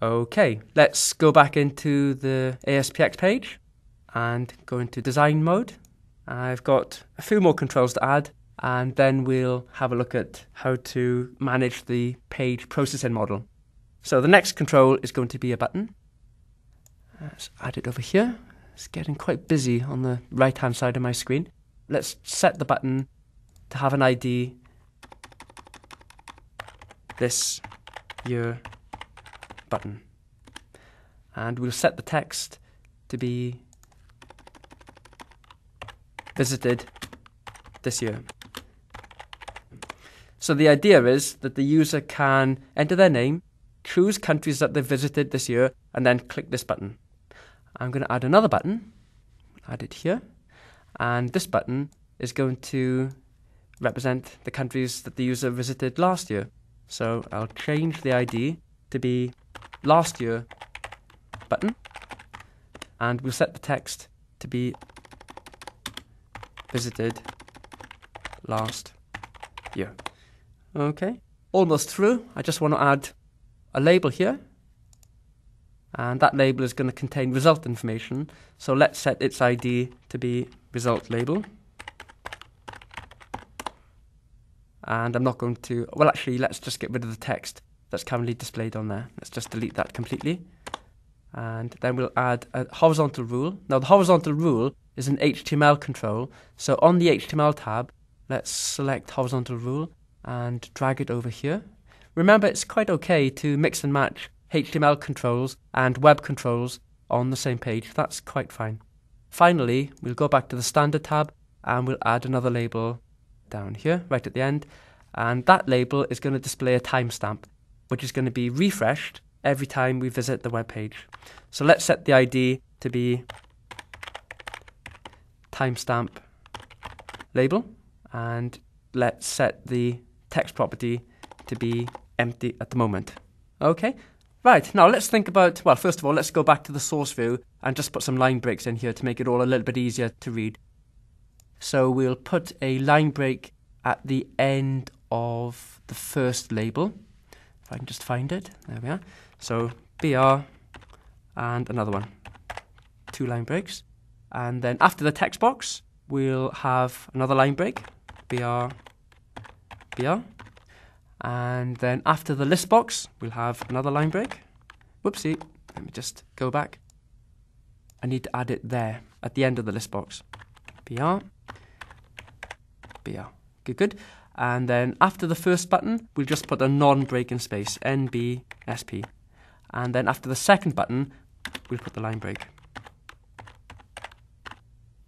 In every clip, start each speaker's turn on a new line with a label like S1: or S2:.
S1: Okay, let's go back into the ASPX page and go into design mode. I've got a few more controls to add, and then we'll have a look at how to manage the page processing model. So the next control is going to be a button. Let's add it over here. It's getting quite busy on the right hand side of my screen. Let's set the button to have an ID this year button, and we'll set the text to be visited this year. So the idea is that the user can enter their name, choose countries that they've visited this year, and then click this button. I'm going to add another button, add it here, and this button is going to represent the countries that the user visited last year. So I'll change the ID to be last year button, and we'll set the text to be visited last year. Okay, almost through. I just want to add a label here, and that label is going to contain result information. So let's set its ID to be result label. And I'm not going to, well actually let's just get rid of the text that's currently displayed on there. Let's just delete that completely. And then we'll add a horizontal rule. Now the horizontal rule is an HTML control. So on the HTML tab, let's select horizontal rule and drag it over here. Remember, it's quite okay to mix and match HTML controls and web controls on the same page. That's quite fine. Finally, we'll go back to the standard tab and we'll add another label down here, right at the end. And that label is going to display a timestamp, which is going to be refreshed every time we visit the web page. So let's set the ID to be timestamp label, and let's set the text property to be empty at the moment. Okay, right, now let's think about, well, first of all, let's go back to the source view and just put some line breaks in here to make it all a little bit easier to read. So we'll put a line break at the end of the first label. If I can just find it, there we are. So BR and another one, 2 line breaks. And then after the text box, we'll have another line break, BR, BR. And then after the list box, we'll have another line break. Whoopsie, let me just go back. I need to add it there at the end of the list box. BR, BR, good. And then after the first button, we'll just put a non-break in space, NBSP. And then after the second button, we'll put the line break.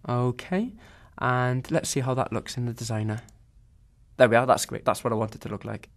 S1: Okay, and let's see how that looks in the designer. There we are, that's great, that's what I want it to look like.